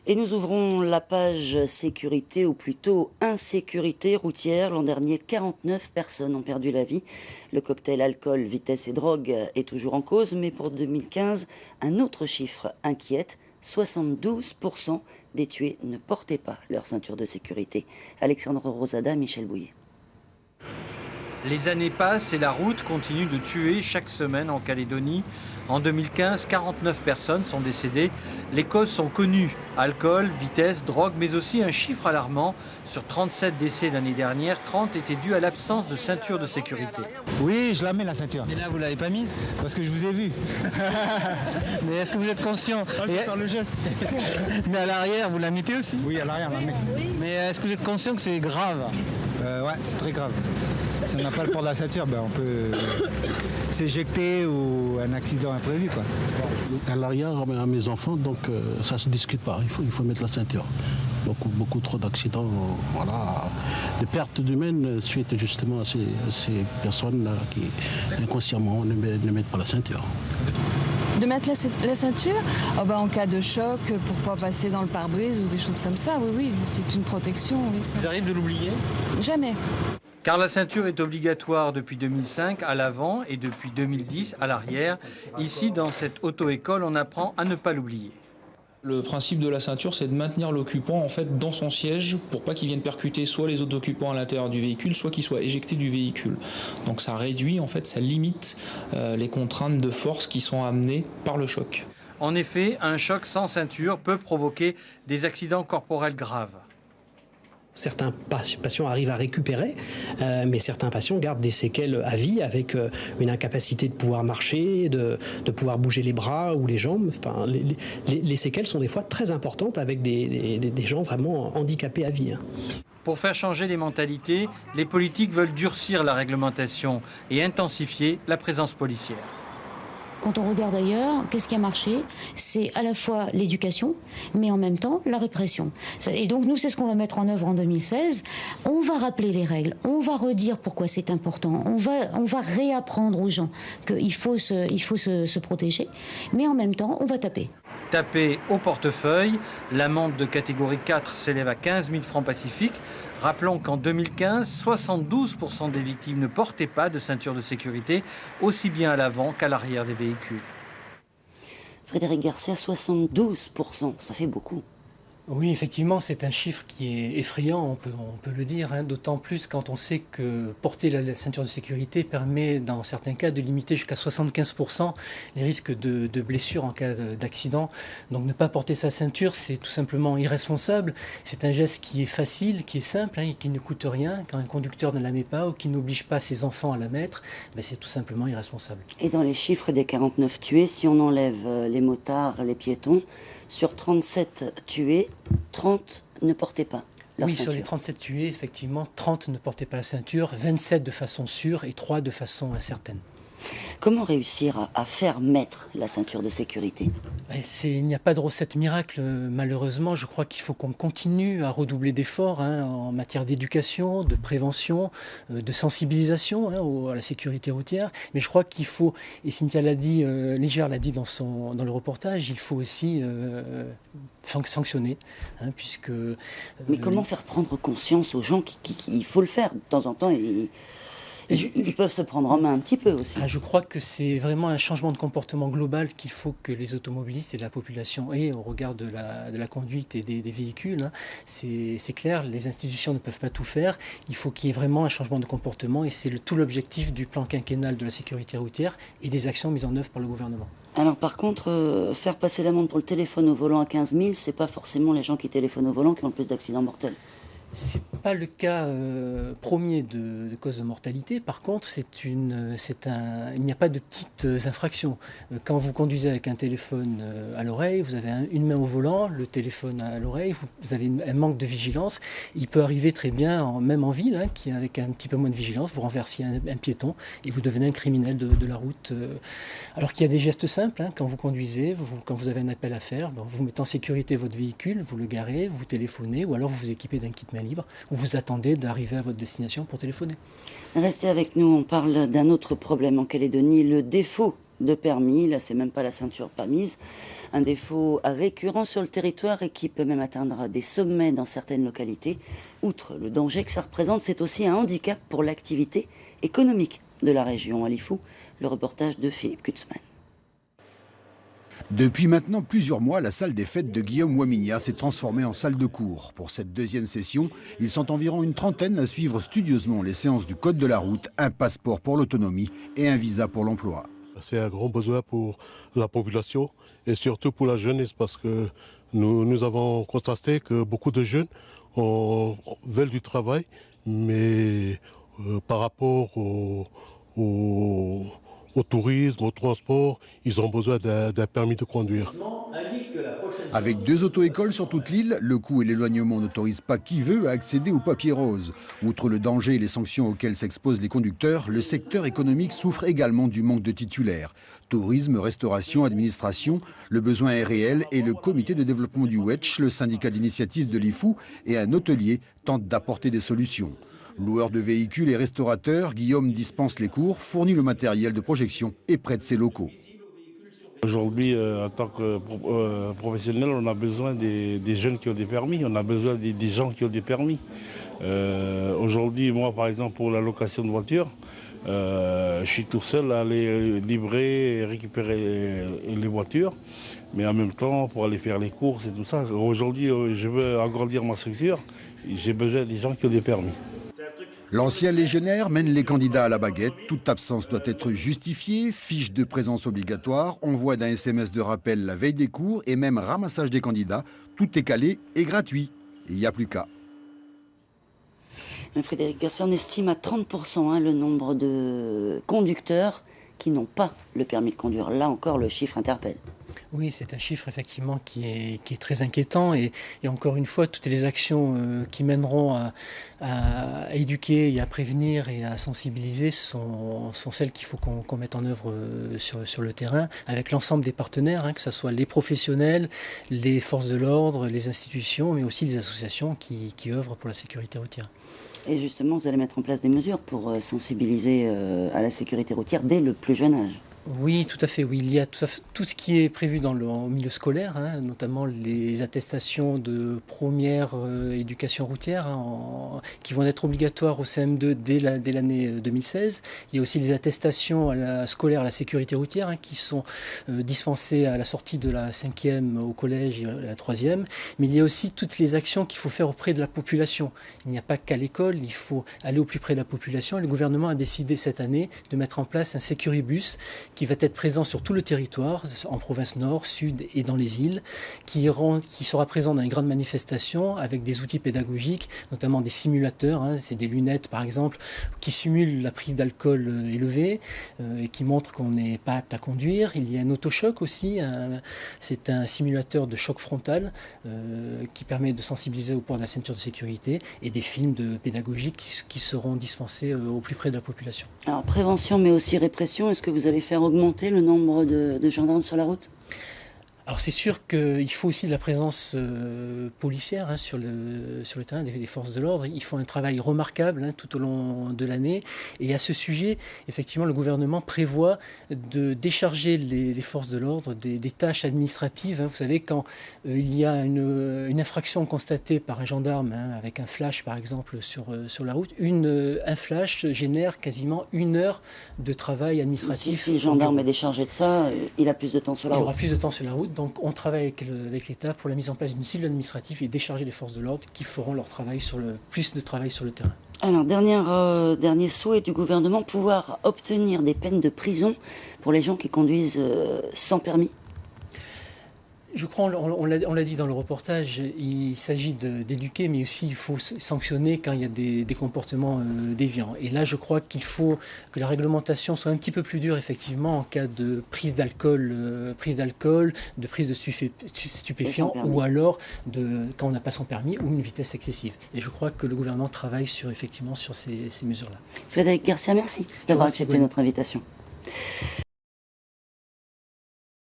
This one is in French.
Et nous ouvrons la page sécurité, ou plutôt insécurité routière. L'an dernier, 49 personnes ont perdu la vie. Le cocktail alcool, vitesse et drogue est toujours en cause, mais pour 2015, un autre chiffre inquiète. 72% des tués ne portaient pas leur ceinture de sécurité. Alexandre Rosada, Michel Bouillet. Les années passent et la route continue de tuer chaque semaine en Calédonie. En 2015, 49 personnes sont décédées. Les causes sont connues. Alcool, vitesse, drogue, mais aussi un chiffre alarmant. Sur 37 décès l'année dernière, 30 étaient dus à l'absence de ceinture de sécurité. Oui, je la mets la ceinture. Mais là, vous l'avez pas mise? Parce que je vous ai vu. Mais est-ce que vous êtes conscient? Je vais faire le geste. Mais à l'arrière, vous la mettez aussi? Oui, à l'arrière, la mets. Mais est-ce que vous êtes conscient que c'est grave? Ouais, c'est très grave. Si on n'a pas le port de la ceinture, on peut s'éjecter ou un accident imprévu, quoi. À l'arrière, à mes enfants, donc ça se discute pas. Il faut mettre la ceinture. Beaucoup trop d'accidents, voilà, des pertes humaines suite justement à ces personnes qui inconsciemment ne mettent pas la ceinture. De mettre la ceinture en cas de choc, pour pas passer dans le pare-brise ou des choses comme ça, oui, c'est une protection. Oui, ça. Vous arrivez de l'oublier? Jamais. Car la ceinture est obligatoire depuis 2005 à l'avant et depuis 2010 à l'arrière. Ici, dans cette auto-école, on apprend à ne pas l'oublier. Le principe de la ceinture, c'est de maintenir l'occupant en fait dans son siège pour pas qu'il vienne percuter soit les autres occupants à l'intérieur du véhicule, soit qu'il soit éjecté du véhicule. Donc ça réduit, en fait, ça limite les contraintes de force qui sont amenées par le choc. En effet, un choc sans ceinture peut provoquer des accidents corporels graves. Certains patients arrivent à récupérer, mais certains patients gardent des séquelles à vie avec une incapacité de pouvoir marcher, de pouvoir bouger les bras ou les jambes. Enfin, les séquelles sont des fois très importantes avec des gens vraiment handicapés à vie. Pour faire changer les mentalités, les politiques veulent durcir la réglementation et intensifier la présence policière. Quand on regarde ailleurs, qu'est-ce qui a marché? C'est à la fois l'éducation, mais en même temps la répression. Et donc nous, c'est ce qu'on va mettre en œuvre en 2016. On va rappeler les règles, on va redire pourquoi c'est important, on va réapprendre aux gens qu'il faut se protéger, mais en même temps, on va taper. Taper au portefeuille, l'amende de catégorie 4 s'élève à 15 000 francs pacifiques. Rappelons qu'en 2015, 72% des victimes ne portaient pas de ceinture de sécurité, aussi bien à l'avant qu'à l'arrière des véhicules. Frédéric Garcia, 72%, ça fait beaucoup. Oui, effectivement, c'est un chiffre qui est effrayant, on peut le dire, d'autant plus quand on sait que porter la ceinture de sécurité permet, dans certains cas, de limiter jusqu'à 75% les risques de blessures en cas d'accident. Donc ne pas porter sa ceinture, c'est tout simplement irresponsable. C'est un geste qui est facile, qui est simple, et qui ne coûte rien. Quand un conducteur ne la met pas ou qui n'oblige pas ses enfants à la mettre, c'est tout simplement irresponsable. Et dans les chiffres des 49 tués, si on enlève les motards, les piétons, sur 37 tués, 30 ne portaient pas leur ceinture. Sur les 37 tués, effectivement, 30 ne portaient pas la ceinture, 27 de façon sûre et 3 de façon incertaine. Comment réussir à faire mettre la ceinture de sécurité? Il n'y a pas de recette miracle, malheureusement. Je crois qu'il faut qu'on continue à redoubler d'efforts en matière d'éducation, de prévention, de sensibilisation à la sécurité routière. Mais je crois qu'il faut, et Cynthia l'a dit, Ligière l'a dit dans le reportage, il faut aussi sanctionner, puisque... Mais comment faire prendre conscience aux gens qu'il faut le faire de temps en temps ils peuvent se prendre en main un petit peu aussi. Je crois que c'est vraiment un changement de comportement global qu'il faut que les automobilistes et la population aient au regard de la conduite et des véhicules. C'est clair, les institutions ne peuvent pas tout faire. Il faut qu'il y ait vraiment un changement de comportement et c'est tout l'objectif du plan quinquennal de la sécurité routière et des actions mises en œuvre par le gouvernement. Alors par contre, faire passer l'amende pour le téléphone au volant à 15 000, c'est pas forcément les gens qui téléphonent au volant qui ont le plus d'accidents mortels. C'est pas le cas premier de cause de mortalité. Par contre, il n'y a pas de petites infractions. Quand vous conduisez avec un téléphone à l'oreille, vous avez une main au volant, le téléphone à l'oreille, vous avez un manque de vigilance. Il peut arriver très bien, même en ville, qu'avec un petit peu moins de vigilance, vous renversiez un piéton et vous devenez un criminel de la route. Alors qu'il y a des gestes simples. Quand vous conduisez, quand vous avez un appel à faire, vous mettez en sécurité votre véhicule, vous le garez, vous téléphonez ou alors vous vous équipez d'un kit main libre ou vous attendez d'arriver à votre destination pour téléphoner. Restez avec nous, on parle d'un autre problème en Calédonie, le défaut de permis. Là, c'est même pas la ceinture pas mise. Un défaut récurrent sur le territoire et qui peut même atteindre des sommets dans certaines localités. Outre le danger que ça représente, c'est aussi un handicap pour l'activité économique de la région. À Lifou, le reportage de Philippe Kutzmann. Depuis maintenant plusieurs mois, la salle des fêtes de Guillaume Ouaminia s'est transformée en salle de cours. Pour cette deuxième session, ils sont environ une trentaine à suivre studieusement les séances du Code de la route, un passeport pour l'autonomie et un visa pour l'emploi. C'est un grand besoin pour la population et surtout pour la jeunesse parce que nous avons constaté que beaucoup de jeunes veulent du travail, mais par rapport au tourisme, au transport, ils ont besoin d'un permis de conduire. Avec 2 auto-écoles sur toute l'île, le coût et l'éloignement n'autorisent pas qui veut à accéder au papier rose. Outre le danger et les sanctions auxquelles s'exposent les conducteurs, le secteur économique souffre également du manque de titulaires. Tourisme, restauration, administration, le besoin est réel et le comité de développement du Wedge, le syndicat d'initiative de Lifou et un hôtelier tentent d'apporter des solutions. Loueur de véhicules et restaurateur, Guillaume dispense les cours, fournit le matériel de projection et prête ses locaux. Aujourd'hui, en tant que professionnel, on a besoin des jeunes qui ont des permis, on a besoin des gens qui ont des permis. Aujourd'hui, moi par exemple, pour la location de voiture, je suis tout seul à aller livrer et récupérer les voitures, mais en même temps pour aller faire les courses et tout ça. Aujourd'hui, je veux agrandir ma structure, j'ai besoin des gens qui ont des permis. L'ancien légionnaire mène les candidats à la baguette. Toute absence doit être justifiée, fiche de présence obligatoire, envoi d'un SMS de rappel la veille des cours et même ramassage des candidats. Tout est calé et gratuit. Il n'y a plus qu'à. Frédéric Garcia, on estime à 30% le nombre de conducteurs qui n'ont pas le permis de conduire. Là encore, le chiffre interpelle. Oui, c'est un chiffre effectivement qui est très inquiétant et encore une fois, toutes les actions qui mèneront à éduquer et à prévenir et à sensibiliser sont celles qu'il faut qu'on mette en œuvre sur le terrain avec l'ensemble des partenaires, que ce soit les professionnels, les forces de l'ordre, les institutions, mais aussi les associations qui œuvrent pour la sécurité routière. Et justement, vous allez mettre en place des mesures pour sensibiliser à la sécurité routière dès le plus jeune âge. Oui, tout à fait. Oui, il y a tout ce qui est prévu dans le milieu scolaire, notamment les attestations de première éducation routière qui vont être obligatoires au CM2 dès l'année 2016. Il y a aussi les attestations scolaires à la sécurité routière qui sont dispensées à la sortie de la 5e au collège et à la 3e. Mais il y a aussi toutes les actions qu'il faut faire auprès de la population. Il n'y a pas qu'à l'école, il faut aller au plus près de la population. Et le gouvernement a décidé cette année de mettre en place un Sécuribus qui va être présent sur tout le territoire, en province nord, sud et dans les îles, qui sera présent dans les grandes manifestations avec des outils pédagogiques, notamment des simulateurs, c'est des lunettes par exemple, qui simulent la prise d'alcool élevée et qui montrent qu'on n'est pas apte à conduire. Il y a un autochoc aussi, c'est un simulateur de choc frontal qui permet de sensibiliser au port de la ceinture de sécurité et des films pédagogiques qui seront dispensés au plus près de la population. Alors prévention mais aussi répression, est-ce que vous allez faire augmenter le nombre de gendarmes sur la route ? Alors c'est sûr qu'il faut aussi de la présence policière sur le terrain des forces de l'ordre. Ils font un travail remarquable tout au long de l'année. Et à ce sujet, effectivement, le gouvernement prévoit de décharger les forces de l'ordre des tâches administratives. Vous savez, quand il y a une infraction constatée par un gendarme, avec un flash par exemple sur la route, un flash génère quasiment 1 heure de travail administratif. Si le gendarme est déchargé de ça, il a plus de temps sur la route. Il aura plus de temps sur la route. Donc on travaille avec l'État pour la mise en place d'une cellule administrative et décharger les forces de l'ordre qui feront leur travail plus de travail sur le terrain. Alors, dernier souhait du gouvernement, pouvoir obtenir des peines de prison pour les gens qui conduisent sans permis. Je crois, on l'a dit dans le reportage, il s'agit d'éduquer, mais aussi il faut sanctionner quand il y a des comportements déviants. Et là, je crois qu'il faut que la réglementation soit un petit peu plus dure, effectivement, en cas de prise d'alcool, de prise de stupéfiants, ou alors quand on n'a pas son permis ou une vitesse excessive. Et je crois que le gouvernement travaille effectivement sur ces mesures-là. Frédéric Garcia, merci d'avoir accepté notre invitation.